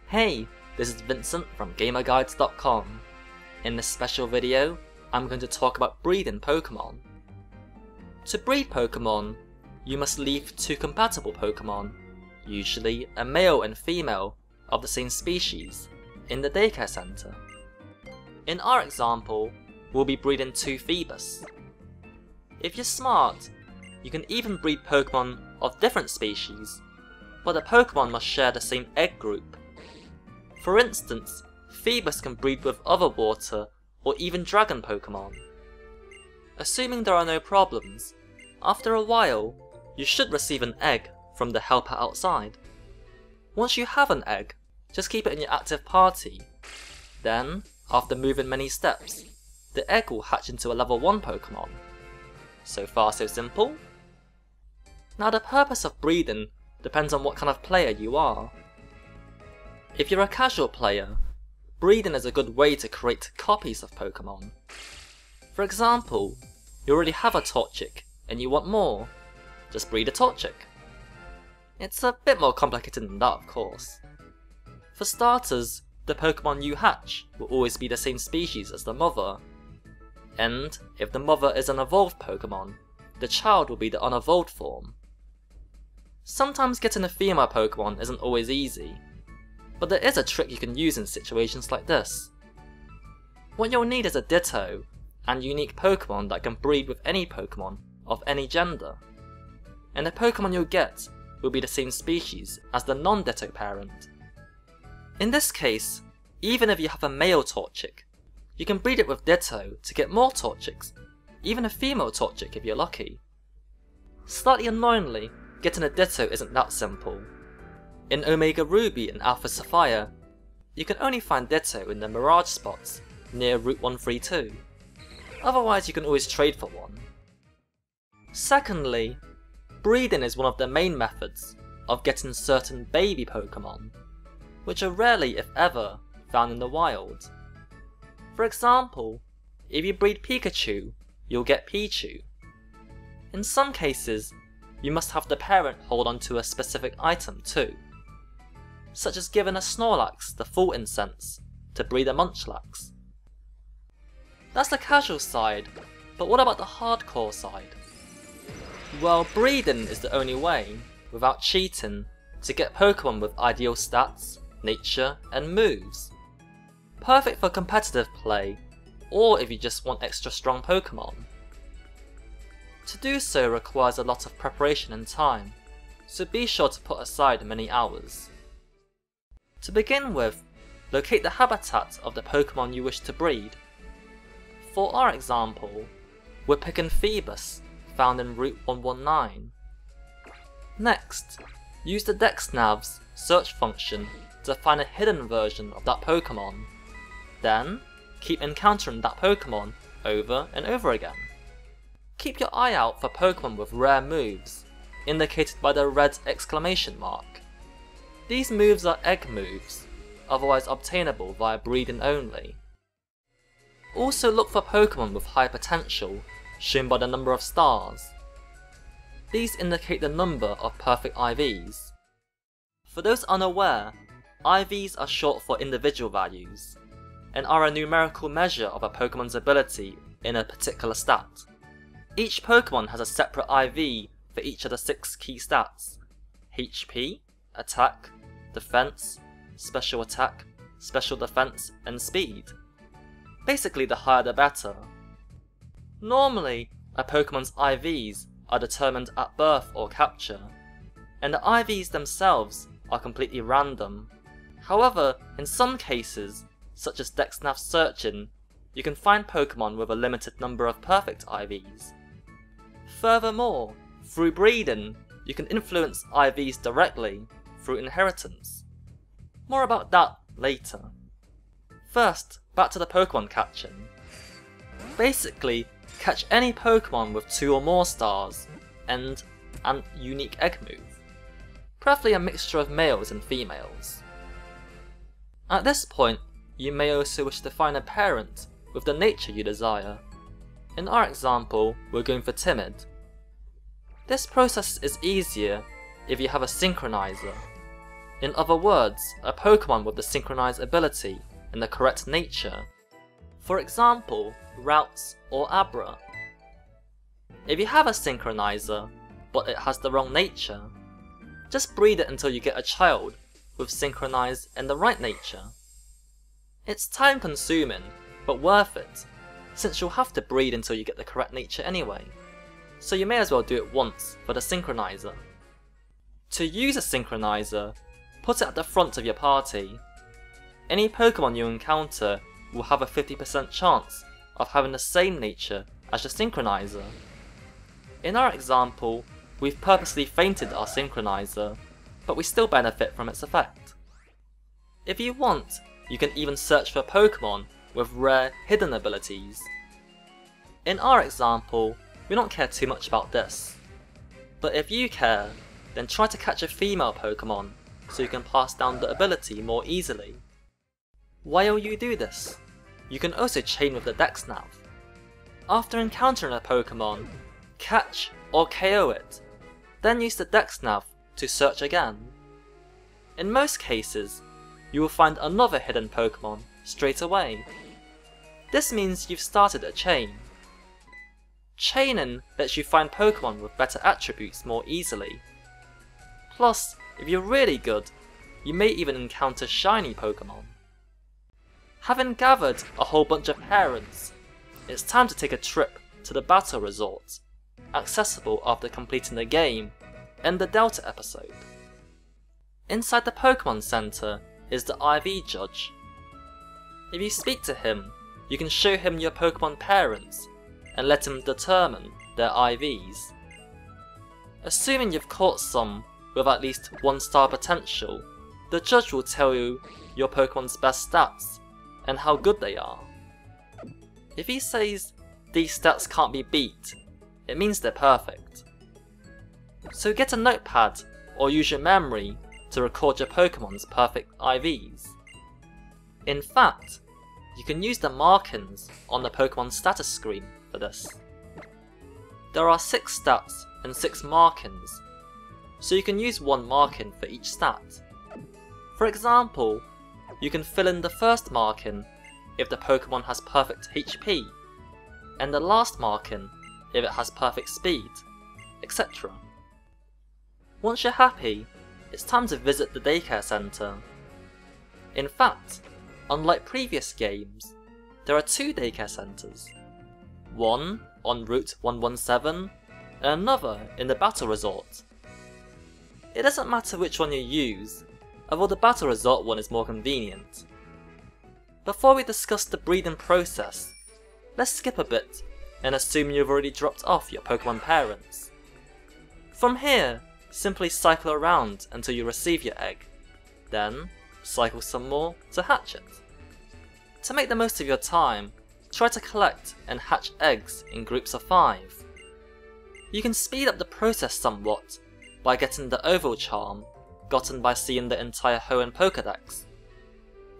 Hey, this is Vincent from GamerGuides.com. In this special video, I'm going to talk about breeding Pokemon. To breed Pokemon, you must leave two compatible Pokemon, usually a male and female of the same species, in the daycare center. In our example, we'll be breeding two Phoebus. If you're smart, you can even breed Pokemon of different species, but the Pokemon must share the same egg group. For instance, Phoebus can breed with other water or even dragon Pokemon. Assuming there are no problems, after a while, you should receive an egg from the helper outside. Once you have an egg, just keep it in your active party. Then, after moving many steps, the egg will hatch into a level 1 Pokemon. So far so simple? Now the purpose of breeding depends on what kind of player you are. If you're a casual player, breeding is a good way to create copies of Pokemon. For example, you already have a Torchic and you want more, just breed a Torchic. It's a bit more complicated than that, of course. For starters, the Pokemon you hatch will always be the same species as the mother, and if the mother is an evolved Pokemon, the child will be the unevolved form. Sometimes getting a female Pokemon isn't always easy, but there is a trick you can use in situations like this. What you'll need is a Ditto and unique Pokemon that can breed with any Pokemon of any gender, and the Pokemon you'll get will be the same species as the non-Ditto parent. In this case, even if you have a male Torchic, you can breed it with Ditto to get more Torchics, even a female Torchic if you're lucky. Slightly annoyingly, getting a Ditto isn't that simple. In Omega Ruby and Alpha Sapphire, you can only find Ditto in the Mirage spots near Route 132. Otherwise you can always trade for one. Secondly, breeding is one of the main methods of getting certain baby Pokemon, which are rarely, if ever, found in the wild. For example, if you breed Pikachu, you'll get Pichu. In some cases, you must have the parent hold onto a specific item too, such as giving a Snorlax the full incense to breed a Munchlax. That's the casual side, but what about the hardcore side? Well, breeding is the only way, without cheating, to get Pokemon with ideal stats, nature, and moves. Perfect for competitive play, or if you just want extra strong Pokemon. To do so requires a lot of preparation and time, so be sure to put aside many hours. To begin with, locate the habitat of the Pokemon you wish to breed. For our example, we're picking Phoebus, found in Route 119. Next, use the DexNav's search function to find a hidden version of that Pokemon. Then, keep encountering that Pokemon over and over again. Keep your eye out for Pokemon with rare moves, indicated by the red exclamation mark. These moves are egg moves, otherwise obtainable via breeding only. Also look for Pokemon with high potential, shown by the number of stars. These indicate the number of perfect IVs. For those unaware, IVs are short for individual values, and are a numerical measure of a Pokemon's ability in a particular stat. Each Pokemon has a separate IV for each of the 6 key stats: HP, Attack, Defense, Special Attack, Special Defense, and Speed. Basically, the higher the better. Normally, a Pokemon's IVs are determined at birth or capture, and the IVs themselves are completely random. However, in some cases, such as DexNav searching, you can find Pokemon with a limited number of perfect IVs. Furthermore, through breeding, you can influence IVs directly through inheritance. More about that later. First, back to the Pokemon catching. Basically, catch any Pokemon with 2 or more stars, and an unique egg move. Preferably a mixture of males and females. At this point, you may also wish to find a parent with the nature you desire. In our example, we're going for Timid. This process is easier if you have a synchronizer. In other words, a Pokemon with the synchronized ability and the correct nature. For example, Routes or Abra. If you have a synchronizer, but it has the wrong nature, just breed it until you get a child with synchronized and the right nature. It's time consuming, but worth it, since you'll have to breed until you get the correct nature anyway, so you may as well do it once for the synchronizer. To use a synchronizer, put it at the front of your party. Any Pokemon you encounter will have a 50% chance of having the same nature as your synchronizer. In our example, we've purposely fainted our synchronizer, but we still benefit from its effect. If you want, you can even search for Pokemon with rare hidden abilities. In our example, we don't care too much about this. But if you care, then try to catch a female Pokemon so you can pass down the ability more easily. While you do this, you can also chain with the Dex Nav. After encountering a Pokemon, catch or KO it, then use the Dex Nav to search again. In most cases, you will find another hidden Pokemon straight away. This means you've started a chain. Chaining lets you find Pokemon with better attributes more easily. Plus, if you're really good, you may even encounter shiny Pokemon. Having gathered a whole bunch of parents, it's time to take a trip to the Battle Resort, accessible after completing the game and the Delta episode. Inside the Pokemon Center is the IV Judge. If you speak to him, you can show him your Pokemon parents and let him determine their IVs. Assuming you've caught some with at least 1-star potential, the judge will tell you your Pokemon's best stats and how good they are. If he says these stats can't be beat, it means they're perfect. So get a notepad or use your memory to record your Pokemon's perfect IVs. In fact, you can use the markings on the Pokemon status screen for this. There are 6 stats and 6 markings, so you can use one marking for each stat. For example, you can fill in the first marking if the Pokemon has perfect HP, and the last marking if it has perfect speed, etc. Once you're happy, it's time to visit the Daycare Center. In fact, unlike previous games, there are 2 Daycare Centers. One on Route 117 and another in the Battle Resort. It doesn't matter which one you use, although the Battle Resort one is more convenient. Before we discuss the breeding process, let's skip a bit and assume you've already dropped off your Pokemon parents. From here, simply cycle around until you receive your egg, then cycle some more to hatch it. To make the most of your time, try to collect and hatch eggs in groups of 5. You can speed up the process somewhat by getting the Oval Charm, gotten by seeing the entire Hoenn Pokédex.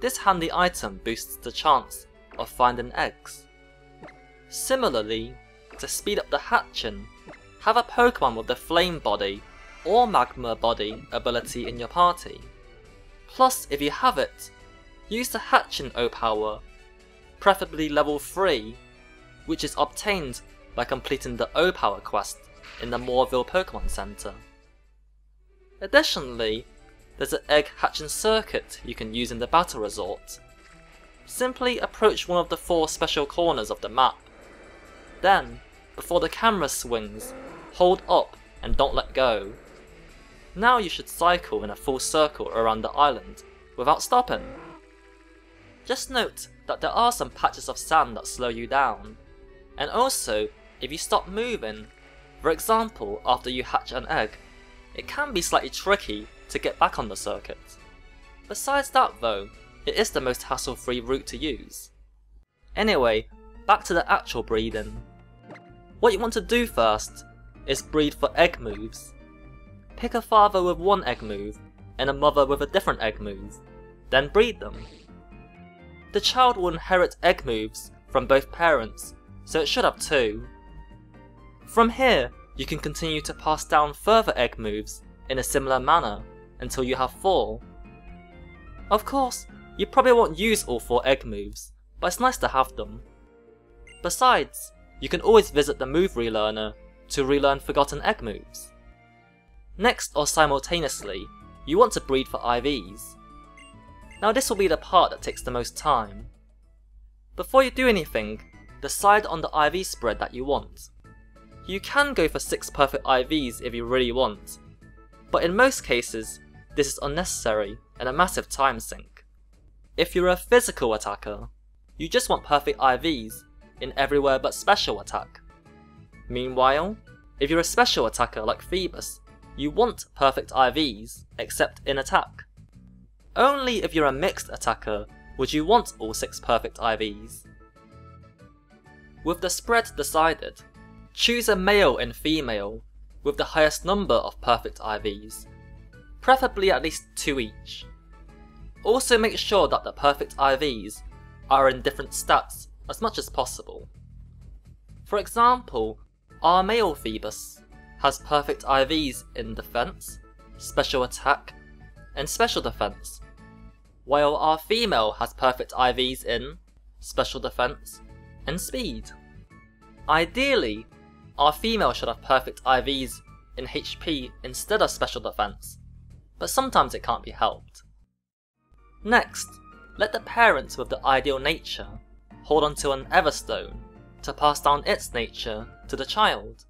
This handy item boosts the chance of finding eggs. Similarly, to speed up the hatching, have a Pokemon with the Flame Body or Magma Body ability in your party. Plus, if you have it, use the hatching O-Power, preferably level 3, which is obtained by completing the O-Power quest in the Moorville Pokemon Center. Additionally, there's an egg hatching circuit you can use in the Battle Resort. Simply approach one of the 4 special corners of the map. Then, before the camera swings, hold up and don't let go. Now you should cycle in a full circle around the island without stopping. Just note that there are some patches of sand that slow you down, and also if you stop moving, for example after you hatch an egg, it can be slightly tricky to get back on the circuit. Besides that though, it is the most hassle-free route to use. Anyway, back to the actual breeding. What you want to do first is breed for egg moves. Pick a father with one egg move and a mother with a different egg move, then breed them. The child will inherit egg moves from both parents, so it should have 2. From here, you can continue to pass down further egg moves in a similar manner until you have 4. Of course, you probably won't use all 4 egg moves, but it's nice to have them. Besides, you can always visit the move relearner to relearn forgotten egg moves. Next, or simultaneously, you want to breed for IVs. Now this will be the part that takes the most time. Before you do anything, decide on the IV spread that you want. You can go for 6 perfect IVs if you really want, but in most cases, this is unnecessary and a massive time sink. If you're a physical attacker, you just want perfect IVs in everywhere but special attack. Meanwhile, if you're a special attacker like Phoebus, you want perfect IVs except in attack. Only if you're a mixed attacker would you want all 6 perfect IVs. With the spread decided, choose a male and female with the highest number of perfect IVs, preferably at least 2 each. Also make sure that the perfect IVs are in different stats as much as possible. For example, our male Phoebus has perfect IVs in defense, special attack, and special defense, while our female has perfect IVs in special defense and speed. Ideally, our female should have perfect IVs in HP instead of special defense, but sometimes it can't be helped. Next, let the parent with the ideal nature hold onto an Everstone to pass down its nature to the child,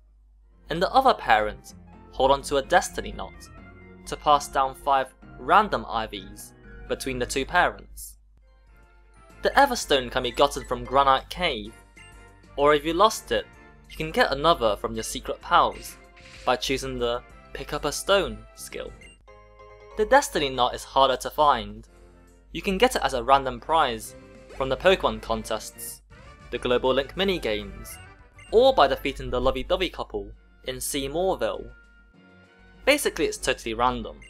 and the other parent hold onto a Destiny Knot to pass down 5 random IVs between the 2 parents. The Everstone can be gotten from Granite Cave, or if you lost it, you can get another from your secret pals by choosing the Pick Up a Stone skill. The Destiny Knot is harder to find. You can get it as a random prize from the Pokemon contests, the Global Link minigames, or by defeating the lovey-dovey couple in Seymourville. Basically it's totally random,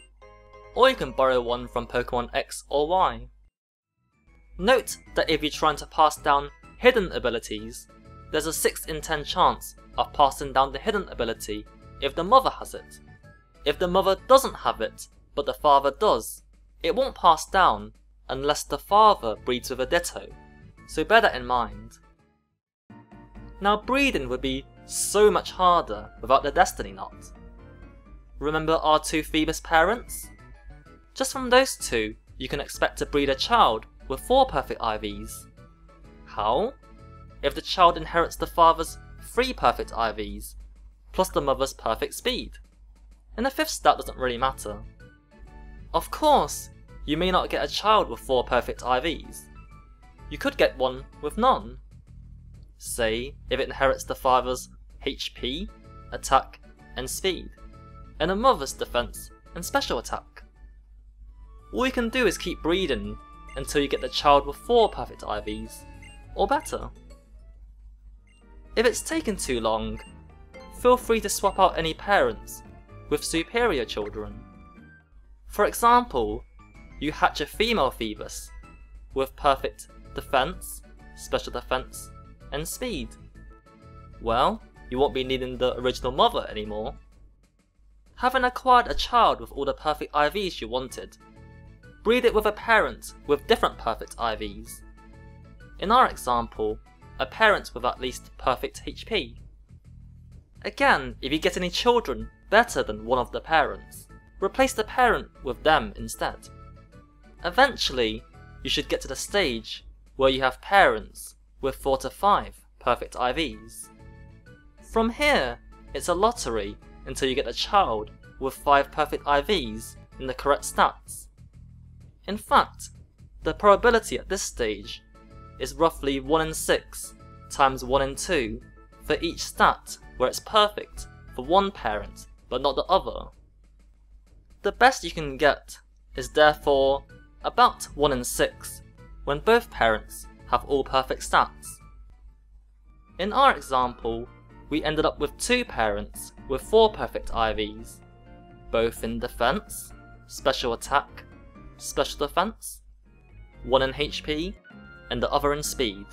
or you can borrow one from Pokemon X or Y. Note that if you're trying to pass down hidden abilities, there's a 6 in 10 chance of passing down the hidden ability if the mother has it. If the mother doesn't have it, but the father does, it won't pass down unless the father breeds with a Ditto, so bear that in mind. Now breeding would be so much harder without the Destiny Knot. Remember our 2 Phoebus parents? Just from those 2, you can expect to breed a child with 4 perfect IVs. How? If the child inherits the father's 3 perfect IVs, plus the mother's perfect speed. And the 5th stat doesn't really matter. Of course, you may not get a child with 4 perfect IVs. You could get one with none. Say, if it inherits the father's HP, attack, and speed, and the mother's defense and special attack. All you can do is keep breeding until you get the child with 4 perfect IVs, or better. If it's taken too long, feel free to swap out any parents with superior children. For example, you hatch a female Phoebus with perfect defense, special defense, and speed. Well, you won't be needing the original mother anymore. Having acquired a child with all the perfect IVs you wanted, breed it with a parent with different perfect IVs. In our example, a parent with at least perfect HP. Again, if you get any children better than one of the parents, replace the parent with them instead. Eventually, you should get to the stage where you have parents with 4 to 5 perfect IVs. From here, it's a lottery until you get a child with 5 perfect IVs in the correct stats. In fact, the probability at this stage is roughly 1 in 6 times 1 in 2 for each stat where it's perfect for one parent but not the other. The best you can get is therefore about 1 in 6 when both parents have all perfect stats. In our example, we ended up with 2 parents with 4 perfect IVs, both in defense, special attack, special defense, 1 in HP, and the other in speed,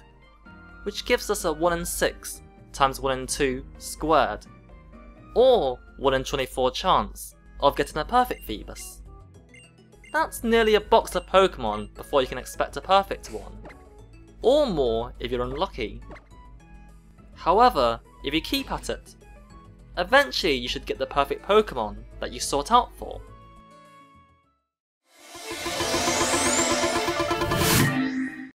which gives us a 1 in 6 times 1 in 2 squared. or 1 in 24 chance of getting a perfect Phoebus. That's nearly a box of Pokemon before you can expect a perfect one, or more if you're unlucky. However, if you keep at it, eventually you should get the perfect Pokemon that you sought out for.